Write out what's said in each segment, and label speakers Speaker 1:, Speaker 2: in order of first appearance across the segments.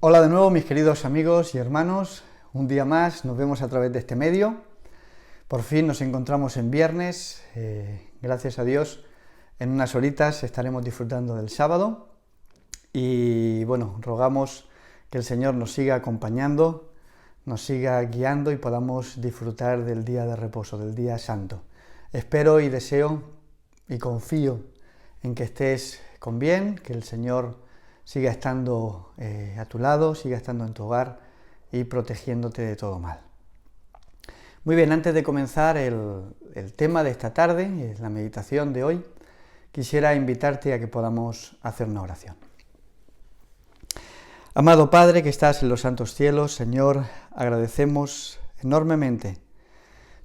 Speaker 1: Hola de nuevo, mis queridos amigos y hermanos. Un día más nos vemos a través de este medio. Por fin nos encontramos en viernes. Gracias a Dios, en unas horitas estaremos disfrutando del sábado. Y bueno, rogamos que el Señor nos siga acompañando, nos siga guiando y podamos disfrutar del día de reposo, del día santo. Espero y deseo y confío en que estés con bien, que el Señor siga estando a tu lado, siga estando en tu hogar y protegiéndote de todo mal. Muy bien, antes de comenzar el tema de esta tarde, la meditación de hoy, quisiera invitarte a que podamos hacer una oración. Amado Padre que estás en los santos cielos, Señor, agradecemos enormemente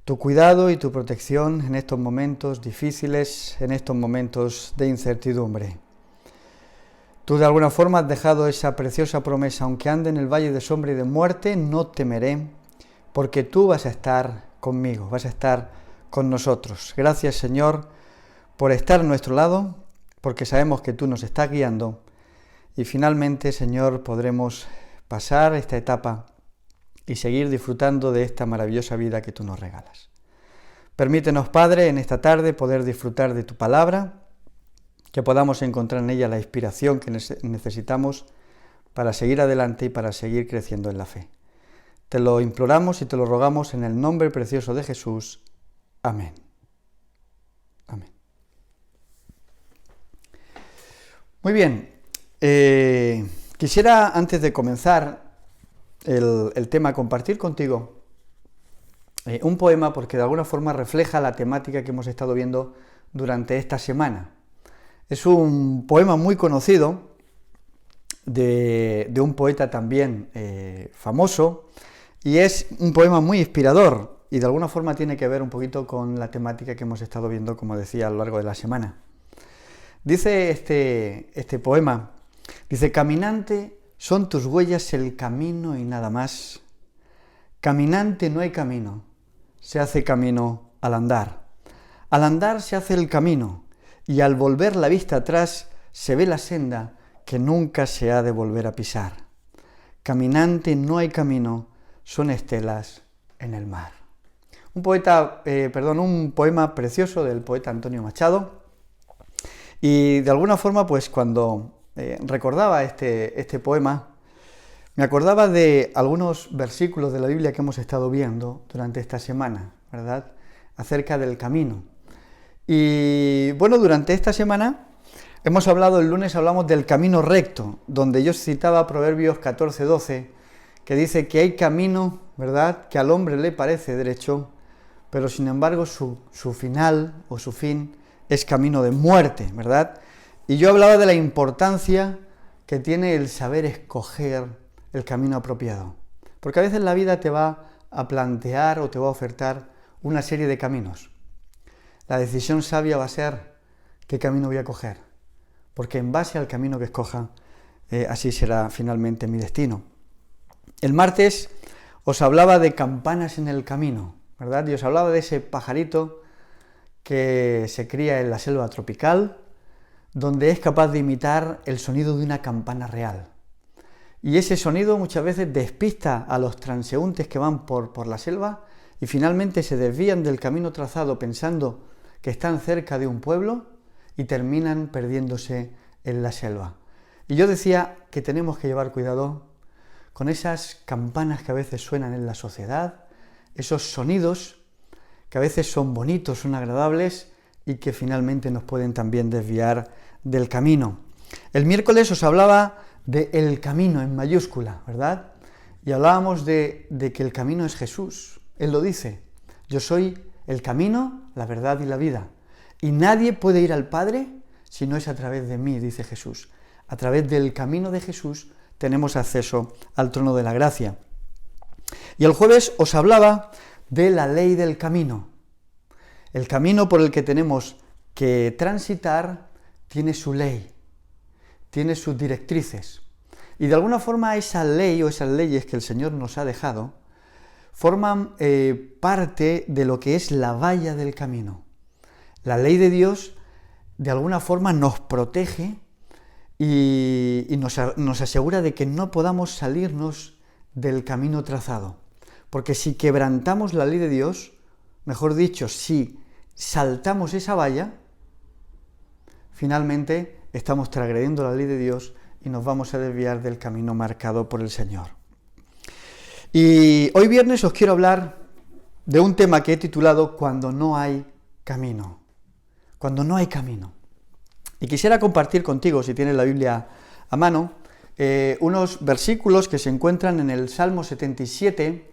Speaker 1: tu cuidado y tu protección en estos momentos difíciles, en estos momentos de incertidumbre. Tú de alguna forma has dejado esa preciosa promesa: aunque ande en el valle de sombra y de muerte, no temeré, porque tú vas a estar conmigo, vas a estar con nosotros. Gracias, Señor, por estar a nuestro lado, porque sabemos que tú nos estás guiando y finalmente, Señor, podremos pasar esta etapa y seguir disfrutando de esta maravillosa vida que tú nos regalas. Permítenos, Padre, en esta tarde poder disfrutar de tu palabra, que podamos encontrar en ella la inspiración que necesitamos para seguir adelante y para seguir creciendo en la fe. Te lo imploramos y te lo rogamos en el nombre precioso de Jesús. Amén. Amén. Muy bien, quisiera antes de comenzar el tema compartir contigo un poema, porque de alguna forma refleja la temática que hemos estado viendo durante esta semana. Es un poema muy conocido de un poeta también famoso, y es un poema muy inspirador y de alguna forma tiene que ver un poquito con la temática que hemos estado viendo, como decía, a lo largo de la semana. Dice este poema, dice: caminante, son tus huellas el camino y nada más. Caminante, no hay camino, se hace camino al andar. Al andar se hace el camino, y al volver la vista atrás se ve la senda que nunca se ha de volver a pisar. Caminante, no hay camino, son estelas en el mar. Un poema precioso del poeta Antonio Machado. Y de alguna forma, pues cuando recordaba este poema, me acordaba de algunos versículos de la Biblia que hemos estado viendo durante esta semana, ¿verdad?, acerca del camino. Y bueno, durante esta semana el lunes hablamos del camino recto, donde yo citaba Proverbios 14:12, que dice que hay camino, ¿verdad?, que al hombre le parece derecho, pero sin embargo su final o su fin es camino de muerte, ¿verdad? Y yo hablaba de la importancia que tiene el saber escoger el camino apropiado, porque a veces la vida te va a plantear o te va a ofertar una serie de caminos. La decisión sabia va a ser qué camino voy a coger, porque en base al camino que escoja, así será finalmente mi destino. El martes os hablaba de campanas en el camino, ¿verdad? Y os hablaba de ese pajarito que se cría en la selva tropical, donde es capaz de imitar el sonido de una campana real. Y ese sonido muchas veces despista a los transeúntes que van por la selva y finalmente se desvían del camino trazado pensando que están cerca de un pueblo y terminan perdiéndose en la selva. Y yo decía que tenemos que llevar cuidado con esas campanas que a veces suenan en la sociedad, esos sonidos que a veces son bonitos, son agradables y que finalmente nos pueden también desviar del camino. El miércoles os hablaba de el camino en mayúscula, ¿verdad? Y hablábamos de que el camino es Jesús. Él lo dice: yo soy el camino, la verdad y la vida. Y nadie puede ir al Padre si no es a través de mí, dice Jesús. A través del camino de Jesús tenemos acceso al trono de la gracia. Y el jueves os hablaba de la ley del camino. El camino por el que tenemos que transitar tiene su ley, tiene sus directrices. Y de alguna forma esa ley o esas leyes que el Señor nos ha dejado forman parte de lo que es la valla del camino. La ley de Dios de alguna forma nos protege y nos asegura de que no podamos salirnos del camino trazado. Porque si quebrantamos la ley de Dios, mejor dicho, si saltamos esa valla, finalmente estamos transgrediendo la ley de Dios y nos vamos a desviar del camino marcado por el Señor. Y hoy viernes os quiero hablar de un tema que he titulado Cuando no hay camino. Cuando no hay camino. Y quisiera compartir contigo, si tienes la Biblia a mano, unos versículos que se encuentran en el Salmo 77,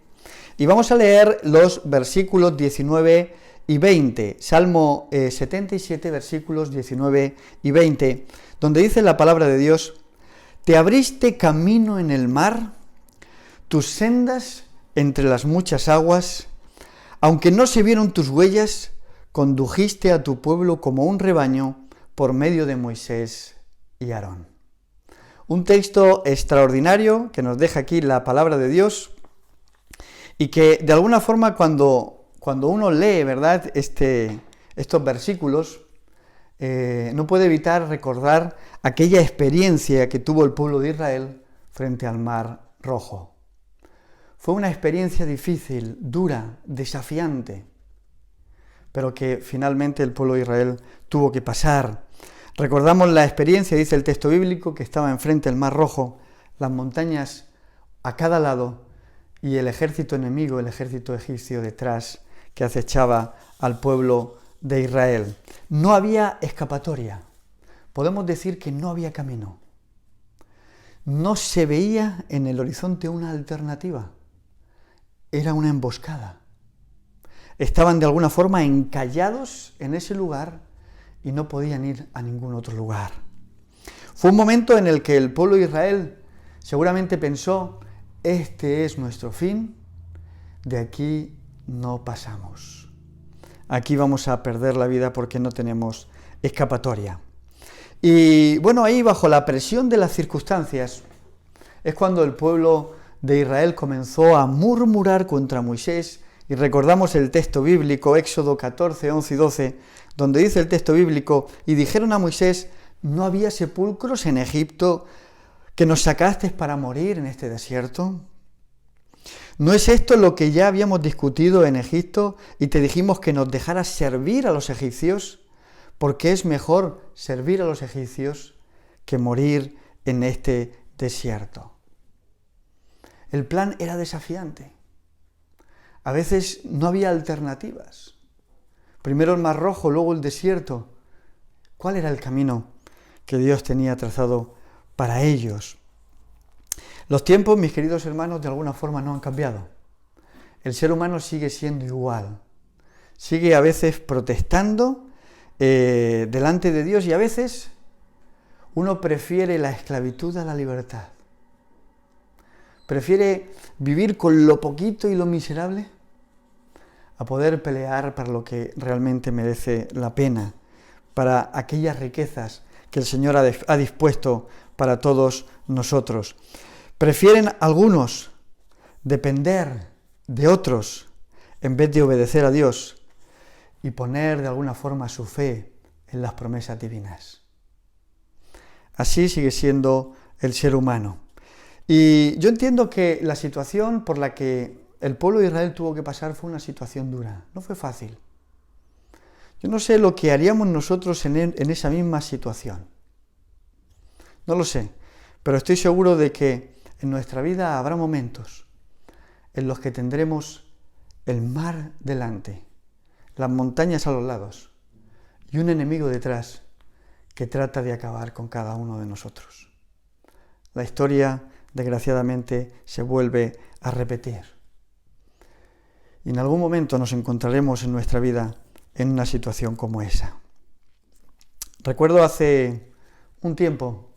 Speaker 1: y vamos a leer los versículos 19 y 20, Salmo 77, versículos 19 y 20, donde dice la palabra de Dios: «Te abriste camino en el mar, tus sendas entre las muchas aguas, aunque no se vieron tus huellas, condujiste a tu pueblo como un rebaño por medio de Moisés y Aarón». Un texto extraordinario que nos deja aquí la palabra de Dios y que de alguna forma cuando uno lee, ¿verdad?, estos versículos, no puede evitar recordar aquella experiencia que tuvo el pueblo de Israel frente al Mar Rojo. Fue una experiencia difícil, dura, desafiante, pero que finalmente el pueblo de Israel tuvo que pasar. Recordamos la experiencia, dice el texto bíblico, que estaba enfrente del Mar Rojo, las montañas a cada lado y el ejército enemigo, el ejército egipcio detrás, que acechaba al pueblo de Israel. No había escapatoria. Podemos decir que no había camino. No se veía en el horizonte una alternativa. Era una emboscada. Estaban de alguna forma encallados en ese lugar y no podían ir a ningún otro lugar. Fue un momento en el que el pueblo de Israel seguramente pensó: este es nuestro fin, de aquí no pasamos. Aquí vamos a perder la vida porque no tenemos escapatoria. Y bueno, ahí bajo la presión de las circunstancias es cuando el pueblo de Israel comenzó a murmurar contra Moisés, y recordamos el texto bíblico, Éxodo 14, 11 y 12, donde dice el texto bíblico: «Y dijeron a Moisés: ¿no había sepulcros en Egipto que nos sacaste para morir en este desierto? ¿No es esto lo que ya habíamos discutido en Egipto y te dijimos que nos dejaras servir a los egipcios? Porque es mejor servir a los egipcios que morir en este desierto». El plan era desafiante. A veces no había alternativas. Primero el Mar Rojo, luego el desierto. ¿Cuál era el camino que Dios tenía trazado para ellos? Los tiempos, mis queridos hermanos, de alguna forma no han cambiado. El ser humano sigue siendo igual. Sigue a veces protestando delante de Dios, y a veces uno prefiere la esclavitud a la libertad. Prefiere vivir con lo poquito y lo miserable a poder pelear para lo que realmente merece la pena, para aquellas riquezas que el Señor ha dispuesto para todos nosotros. Prefieren algunos depender de otros en vez de obedecer a Dios y poner de alguna forma su fe en las promesas divinas. Así sigue siendo el ser humano. Y yo entiendo que la situación por la que el pueblo de Israel tuvo que pasar fue una situación dura, no fue fácil. Yo no sé lo que haríamos nosotros en esa misma situación. No lo sé, pero estoy seguro de que en nuestra vida habrá momentos en los que tendremos el mar delante, las montañas a los lados y un enemigo detrás que trata de acabar con cada uno de nosotros. La historia, desgraciadamente, se vuelve a repetir. Y en algún momento nos encontraremos en nuestra vida en una situación como esa. Recuerdo hace un tiempo,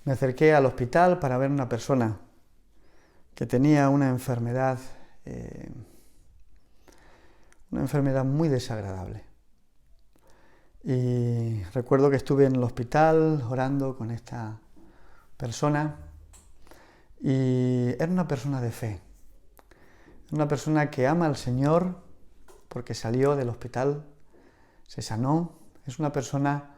Speaker 1: me acerqué al hospital para ver a una persona que tenía una enfermedad muy desagradable. Y recuerdo que estuve en el hospital orando con esta persona, y era una persona de fe, una persona que ama al Señor porque salió del hospital, se sanó, es una persona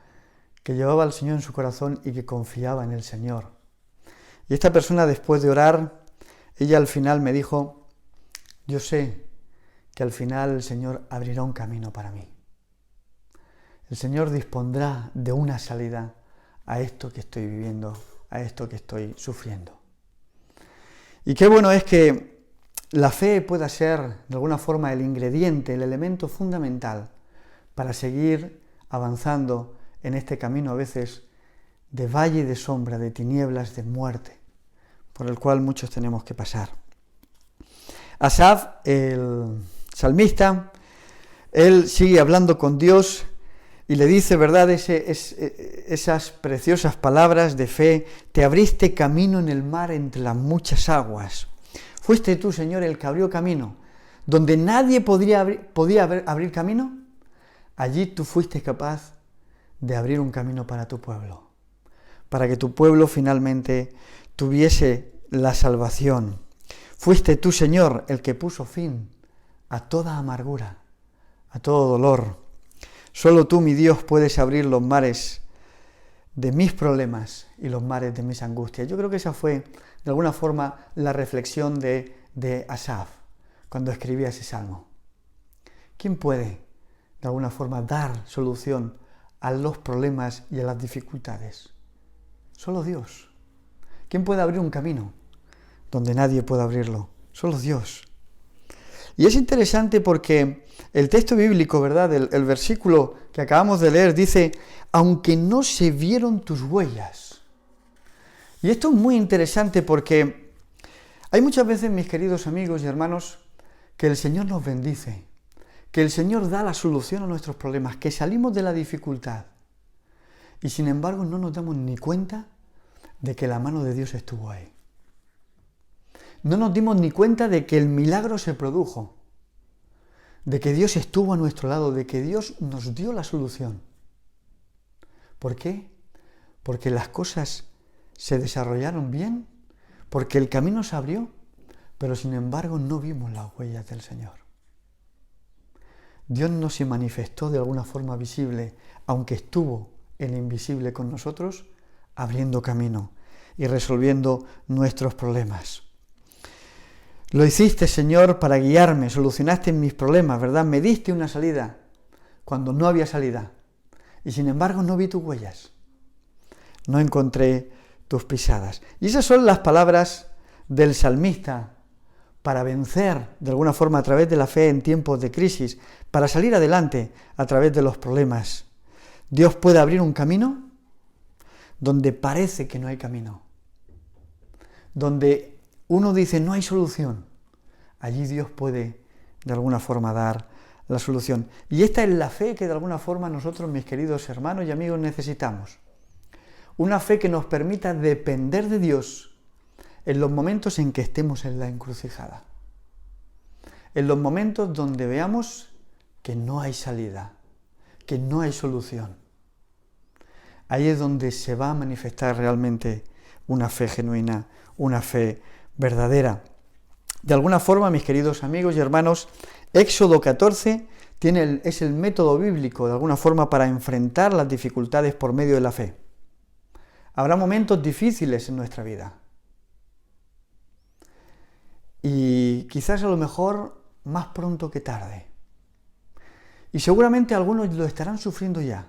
Speaker 1: que llevaba al Señor en su corazón y que confiaba en el Señor. Y esta persona, después de orar, ella al final me dijo: yo sé que al final el Señor abrirá un camino para mí. El Señor dispondrá de una salida a esto que estoy viviendo, a esto que estoy sufriendo. Y qué bueno es que la fe pueda ser, de alguna forma, el ingrediente, el elemento fundamental para seguir avanzando en este camino a veces de valle y de sombra, de tinieblas, de muerte, por el cual muchos tenemos que pasar. Asaf, el salmista, él sigue hablando con Dios y le dice, ¿verdad?, esas preciosas palabras de fe: te abriste camino en el mar entre las muchas aguas. Fuiste tú, Señor, el que abrió camino. Donde nadie podía abrir camino, allí tú fuiste capaz de abrir un camino para tu pueblo, para que tu pueblo finalmente tuviese la salvación. Fuiste tú, Señor, el que puso fin a toda amargura, a todo dolor. Solo tú, mi Dios, puedes abrir los mares de mis problemas y los mares de mis angustias. Yo creo que esa fue, de alguna forma, la reflexión de Asaf cuando escribía ese salmo. ¿Quién puede, de alguna forma, dar solución a los problemas y a las dificultades? Solo Dios. ¿Quién puede abrir un camino donde nadie pueda abrirlo? Solo Dios. Y es interesante porque el texto bíblico, ¿verdad?, el versículo que acabamos de leer dice: aunque no se vieron tus huellas. Y esto es muy interesante porque hay muchas veces, mis queridos amigos y hermanos, que el Señor nos bendice, que el Señor da la solución a nuestros problemas, que salimos de la dificultad y sin embargo no nos damos ni cuenta de que la mano de Dios estuvo ahí. No nos dimos ni cuenta de que el milagro se produjo, de que Dios estuvo a nuestro lado, de que Dios nos dio la solución. ¿Por qué? Porque las cosas se desarrollaron bien, porque el camino se abrió, pero sin embargo no vimos las huellas del Señor. Dios no se manifestó de alguna forma visible, aunque estuvo en lo invisible con nosotros, abriendo camino y resolviendo nuestros problemas. Lo hiciste, Señor, para guiarme, solucionaste mis problemas, ¿verdad? Me diste una salida cuando no había salida. Y sin embargo no vi tus huellas. No encontré tus pisadas. Y esas son las palabras del salmista para vencer, de alguna forma, a través de la fe en tiempos de crisis, para salir adelante a través de los problemas. Dios puede abrir un camino donde parece que no hay camino. Donde uno dice no hay solución, allí Dios puede de alguna forma dar la solución. Y esta es la fe que de alguna forma nosotros, mis queridos hermanos y amigos, necesitamos. Una fe que nos permita depender de Dios en los momentos en que estemos en la encrucijada. En los momentos donde veamos que no hay salida, que no hay solución. Ahí es donde se va a manifestar realmente una fe genuina, una fe verdadera. De alguna forma, mis queridos amigos y hermanos, Éxodo 14 es el método bíblico, de alguna forma, para enfrentar las dificultades por medio de la fe. Habrá momentos difíciles en nuestra vida. Y quizás a lo mejor más pronto que tarde. Y seguramente algunos lo estarán sufriendo ya.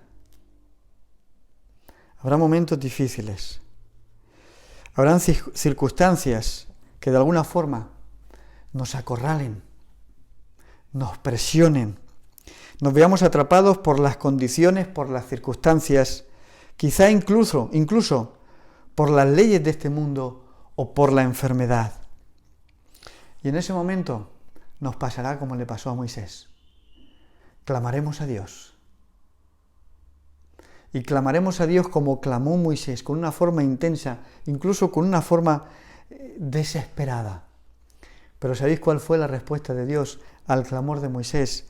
Speaker 1: Habrá momentos difíciles. Habrán circunstancias que de alguna forma nos acorralen, nos presionen, nos veamos atrapados por las condiciones, por las circunstancias, quizá incluso por las leyes de este mundo o por la enfermedad. Y en ese momento nos pasará como le pasó a Moisés. Clamaremos a Dios. Y clamaremos a Dios como clamó Moisés, con una forma intensa, incluso con una forma desesperada. Pero ¿sabéis cuál fue la respuesta de Dios al clamor de Moisés?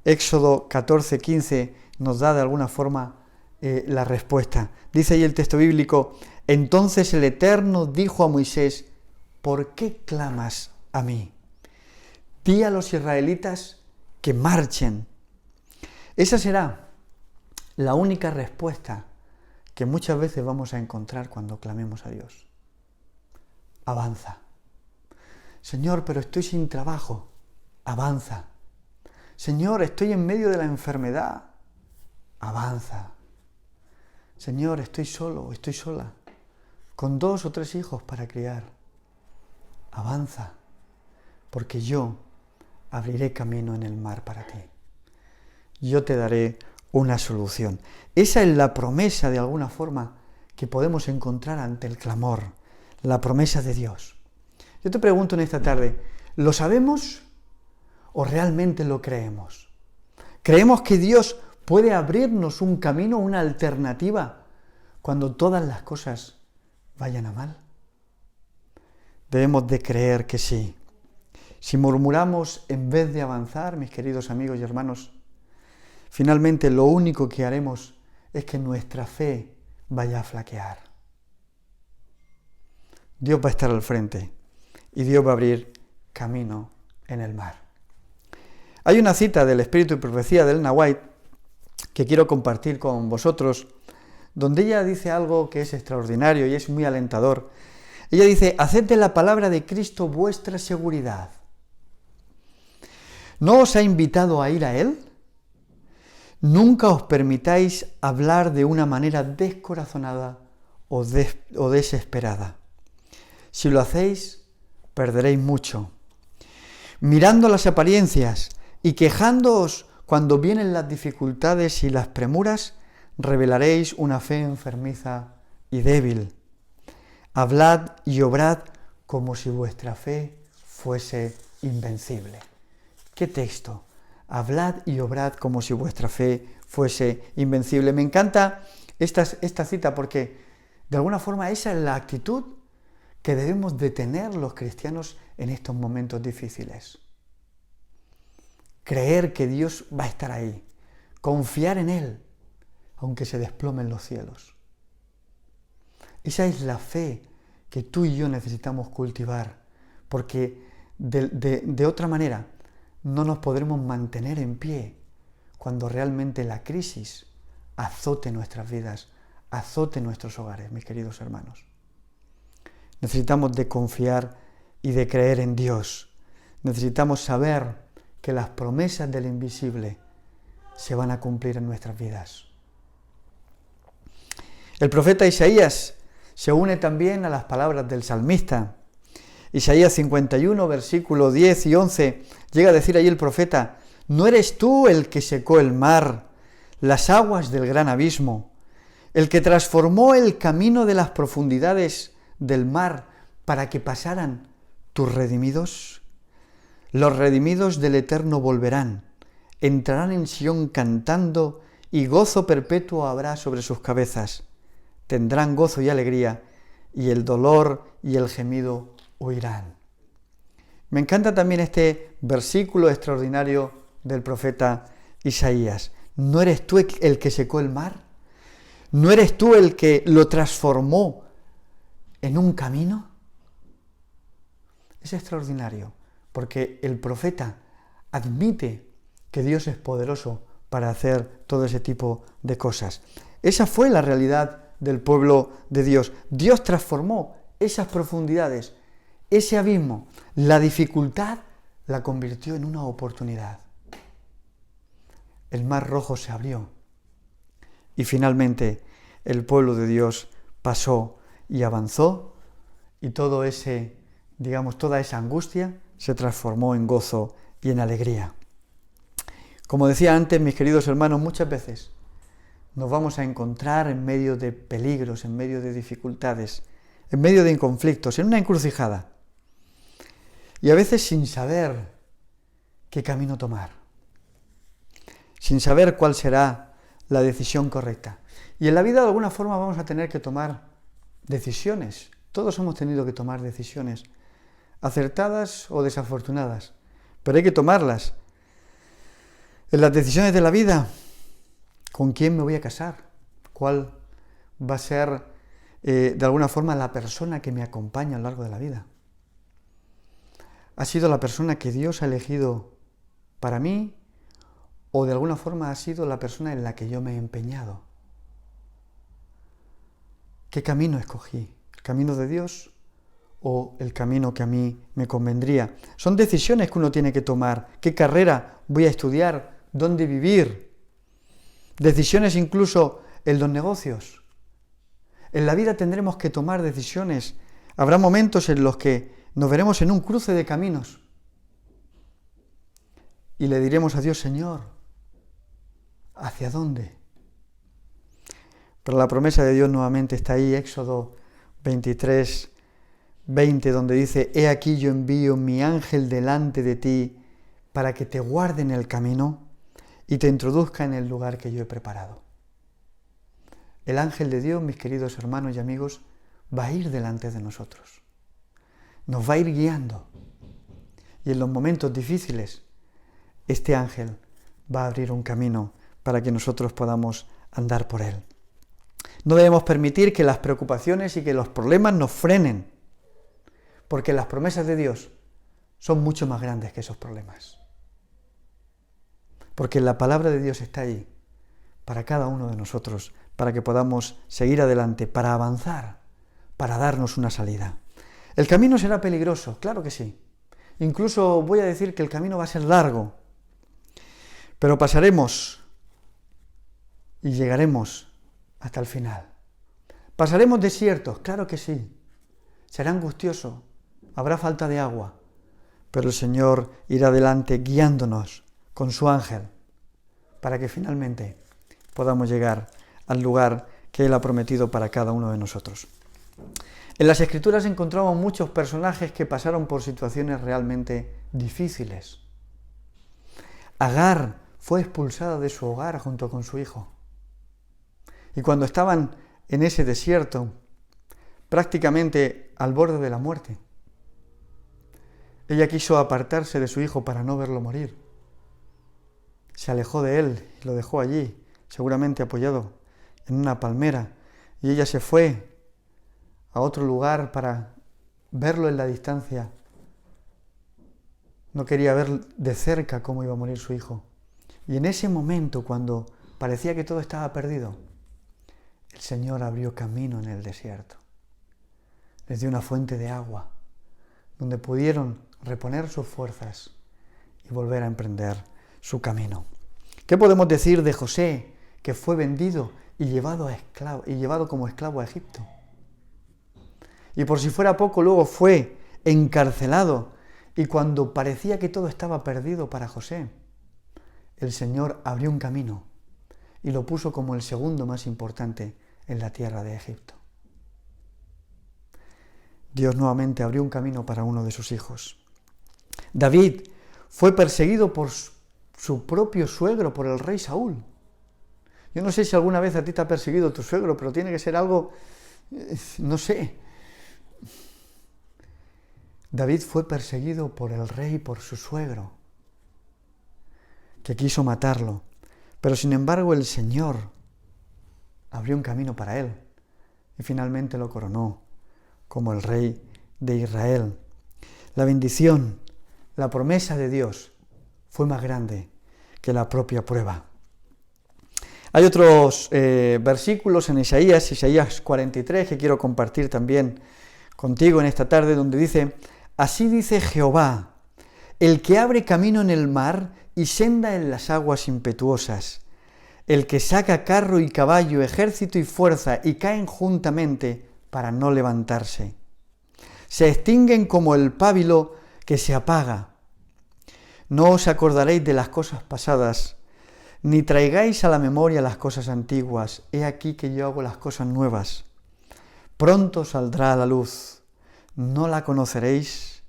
Speaker 1: Éxodo 14:15 nos da de alguna forma la respuesta. Dice ahí el texto bíblico: entonces el Eterno dijo a Moisés: ¿por qué clamas a mí? Di a los israelitas que marchen. Esa será la única respuesta que muchas veces vamos a encontrar cuando clamemos a Dios. Avanza. Señor, pero estoy sin trabajo. Avanza. Señor, estoy en medio de la enfermedad. Avanza. Señor, estoy solo, estoy sola, con 2 o 3 hijos para criar. Avanza, porque yo abriré camino en el mar para ti. Yo te daré una solución. Esa es la promesa, de alguna forma, que podemos encontrar ante el clamor, la promesa de Dios. Yo te pregunto en esta tarde, ¿lo sabemos o realmente lo creemos? ¿Creemos que Dios puede abrirnos un camino, una alternativa, cuando todas las cosas vayan a mal? Debemos de creer que sí. Si murmuramos en vez de avanzar, mis queridos amigos y hermanos, finalmente lo único que haremos es que nuestra fe vaya a flaquear. Dios va a estar al frente y Dios va a abrir camino en el mar. Hay una cita del Espíritu y Profecía de Ellen White que quiero compartir con vosotros, donde ella dice algo que es extraordinario y es muy alentador. Ella dice: haced de la palabra de Cristo vuestra seguridad. ¿No os ha invitado a ir a Él? Nunca os permitáis hablar de una manera descorazonada o desesperada. Si lo hacéis, perderéis mucho. Mirando las apariencias y quejándoos cuando vienen las dificultades y las premuras, revelaréis una fe enfermiza y débil. Hablad y obrad como si vuestra fe fuese invencible. ¿Qué texto? Hablad y obrad como si vuestra fe fuese invencible. Me encanta esta cita porque, de alguna forma, esa es la actitud que debemos de tener los cristianos en estos momentos difíciles. Creer que Dios va a estar ahí, confiar en Él, aunque se desplomen los cielos. Esa es la fe que tú y yo necesitamos cultivar, porque de otra manera no nos podremos mantener en pie cuando realmente la crisis azote nuestras vidas, azote nuestros hogares, mis queridos hermanos. Necesitamos de confiar y de creer en Dios. Necesitamos saber que las promesas del invisible se van a cumplir en nuestras vidas. El profeta Isaías se une también a las palabras del salmista. Isaías 51, versículos 10 y 11, llega a decir ahí el profeta: ¿no eres tú el que secó el mar, las aguas del gran abismo, el que transformó el camino de las profundidades del mar para que pasaran tus redimidos? Los redimidos del Eterno volverán, entrarán en Sión cantando, y gozo perpetuo habrá sobre sus cabezas. Tendrán gozo y alegría, y el dolor y el gemido huirán. Me encanta también este versículo extraordinario del profeta Isaías. ¿No eres tú el que secó el mar? ¿No eres tú el que lo transformó en un camino? Es extraordinario, porque el profeta admite que Dios es poderoso para hacer todo ese tipo de cosas. Esa fue la realidad del pueblo de Dios. Dios transformó esas profundidades, ese abismo, la dificultad la convirtió en una oportunidad. El mar Rojo se abrió y finalmente el pueblo de Dios pasó y avanzó, y toda esa angustia se transformó en gozo y en alegría. Como decía antes, mis queridos hermanos, muchas veces nos vamos a encontrar en medio de peligros, en medio de dificultades, en medio de conflictos, en una encrucijada. Y a veces sin saber qué camino tomar, sin saber cuál será la decisión correcta. Y en la vida de alguna forma vamos a tener que tomar decisiones. Todos hemos tenido que tomar decisiones, acertadas o desafortunadas, pero hay que tomarlas. En las decisiones de la vida, ¿con quién me voy a casar? ¿Cuál va a ser, de alguna forma, la persona que me acompaña a lo largo de la vida? ¿Ha sido la persona que Dios ha elegido para mí, o de alguna forma ha sido la persona en la que yo me he empeñado? ¿Qué camino escogí? ¿El camino de Dios o el camino que a mí me convendría? Son decisiones que uno tiene que tomar. ¿Qué carrera voy a estudiar? ¿Dónde vivir? Decisiones incluso en los negocios. En la vida tendremos que tomar decisiones. Habrá momentos en los que nos veremos en un cruce de caminos y le diremos a Dios: Señor, ¿hacia dónde? Pero la promesa de Dios nuevamente está ahí, Éxodo 23, 20, donde dice: He aquí yo envío mi ángel delante de ti para que te guarde en el camino y te introduzca en el lugar que yo he preparado. El ángel de Dios, mis queridos hermanos y amigos, va a ir delante de nosotros. Nos va a ir guiando. Y en los momentos difíciles, este ángel va a abrir un camino para que nosotros podamos andar por él. No debemos permitir que las preocupaciones y que los problemas nos frenen, porque las promesas de Dios son mucho más grandes que esos problemas. Porque la palabra de Dios está ahí para cada uno de nosotros, para que podamos seguir adelante, para avanzar, para darnos una salida. El camino será peligroso, claro que sí. Incluso voy a decir que el camino va a ser largo, pero pasaremos y llegaremos hasta el final. ¿Pasaremos desiertos? Claro que sí. Será angustioso, habrá falta de agua, pero el Señor irá adelante guiándonos con su ángel para que finalmente podamos llegar al lugar que Él ha prometido para cada uno de nosotros. En las Escrituras encontramos muchos personajes que pasaron por situaciones realmente difíciles. Agar fue expulsada de su hogar junto con su hijo. Y cuando estaban en ese desierto, prácticamente al borde de la muerte, ella quiso apartarse de su hijo para no verlo morir. Se alejó de él y lo dejó allí, seguramente apoyado en una palmera, y ella se fue a otro lugar para verlo en la distancia. No quería ver de cerca cómo iba a morir su hijo. Y en ese momento, cuando parecía que todo estaba perdido, el Señor abrió camino en el desierto. Les dio una fuente de agua, donde pudieron reponer sus fuerzas y volver a emprender su camino. ¿Qué podemos decir de José, que fue vendido y llevado como esclavo a Egipto? Y por si fuera poco, luego fue encarcelado, y cuando parecía que todo estaba perdido para José, el Señor abrió un camino y lo puso como el segundo más importante en la tierra de Egipto. Dios nuevamente abrió un camino para uno de sus hijos. David fue perseguido por su propio suegro, por el rey Saúl. Yo no sé si alguna vez a ti te ha perseguido tu suegro, pero tiene que ser algo, no sé. David fue perseguido por el rey, por su suegro, que quiso matarlo. Pero sin embargo el Señor abrió un camino para él y finalmente lo coronó como el rey de Israel. La bendición, la promesa de Dios fue más grande que la propia prueba. Hay otros versículos en Isaías 43, que quiero compartir también contigo en esta tarde, donde dice: Así dice Jehová, el que abre camino en el mar y senda en las aguas impetuosas, el que saca carro y caballo, ejército y fuerza, y caen juntamente para no levantarse. Se extinguen como el pábilo que se apaga. No os acordaréis de las cosas pasadas, ni traigáis a la memoria las cosas antiguas. He aquí que yo hago las cosas nuevas. Pronto saldrá a la luz. ¿No la conoceréis?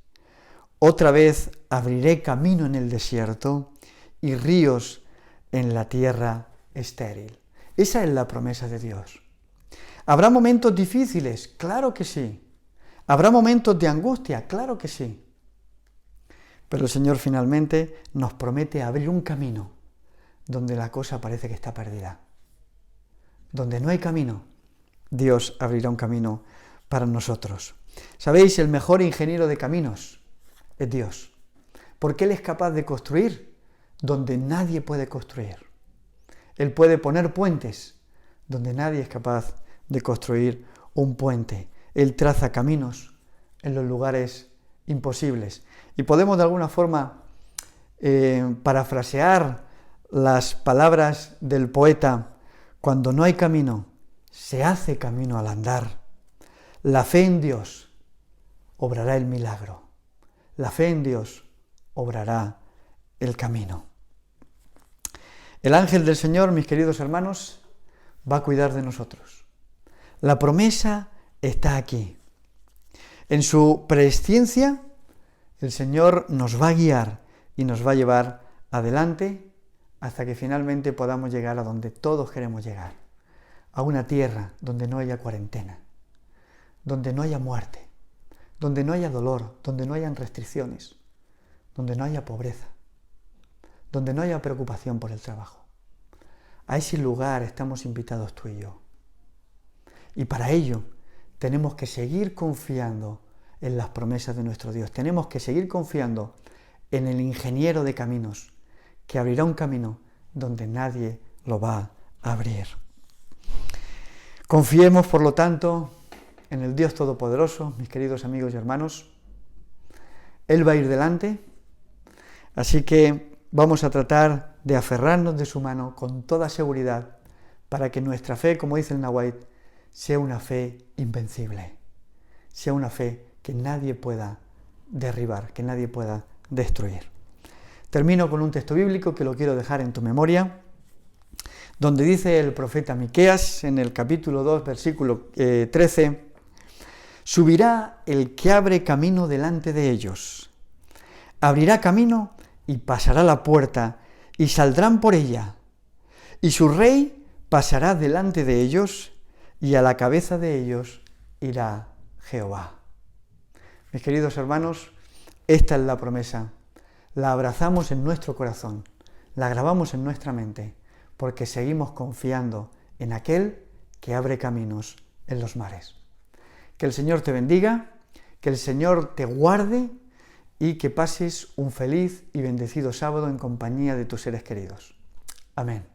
Speaker 1: Otra vez abriré camino en el desierto y ríos en la tierra estéril. Esa es la promesa de Dios. ¿Habrá momentos difíciles? Claro que sí. ¿Habrá momentos de angustia? Claro que sí. Pero el Señor finalmente nos promete abrir un camino donde la cosa parece que está perdida. Donde no hay camino, Dios abrirá un camino para nosotros. ¿Sabéis? El mejor ingeniero de caminos es Dios, porque Él es capaz de construir donde nadie puede construir. Él puede poner puentes donde nadie es capaz de construir un puente. Él traza caminos en los lugares imposibles. Y podemos de alguna forma parafrasear las palabras del poeta: cuando no hay camino, se hace camino al andar. La fe en Dios obrará el milagro. La fe en Dios obrará el camino. El ángel del Señor, mis queridos hermanos, va a cuidar de nosotros. La promesa está aquí. En su presciencia, el Señor nos va a guiar y nos va a llevar adelante hasta que finalmente podamos llegar a donde todos queremos llegar, a una tierra donde no haya cuarentena, donde no haya muerte, donde no haya dolor, donde no hayan restricciones, donde no haya pobreza, donde no haya preocupación por el trabajo. A ese lugar estamos invitados tú y yo. Y para ello tenemos que seguir confiando en las promesas de nuestro Dios. Tenemos que seguir confiando en el ingeniero de caminos, que abrirá un camino donde nadie lo va a abrir. Confiemos, por lo tanto, en el Dios Todopoderoso, mis queridos amigos y hermanos. Él va a ir delante, así que vamos a tratar de aferrarnos de su mano con toda seguridad para que nuestra fe, como dice el Nahuatl, sea una fe invencible, sea una fe que nadie pueda derribar, que nadie pueda destruir. Termino con un texto bíblico que lo quiero dejar en tu memoria, donde dice el profeta Miqueas en el capítulo 2, versículo 13: subirá el que abre camino delante de ellos, abrirá camino y pasará la puerta, y saldrán por ella, y su rey pasará delante de ellos, y a la cabeza de ellos irá Jehová. Mis queridos hermanos, esta es la promesa. La abrazamos en nuestro corazón, la grabamos en nuestra mente, porque seguimos confiando en aquel que abre caminos en los mares. Que el Señor te bendiga, que el Señor te guarde y que pases un feliz y bendecido sábado en compañía de tus seres queridos. Amén.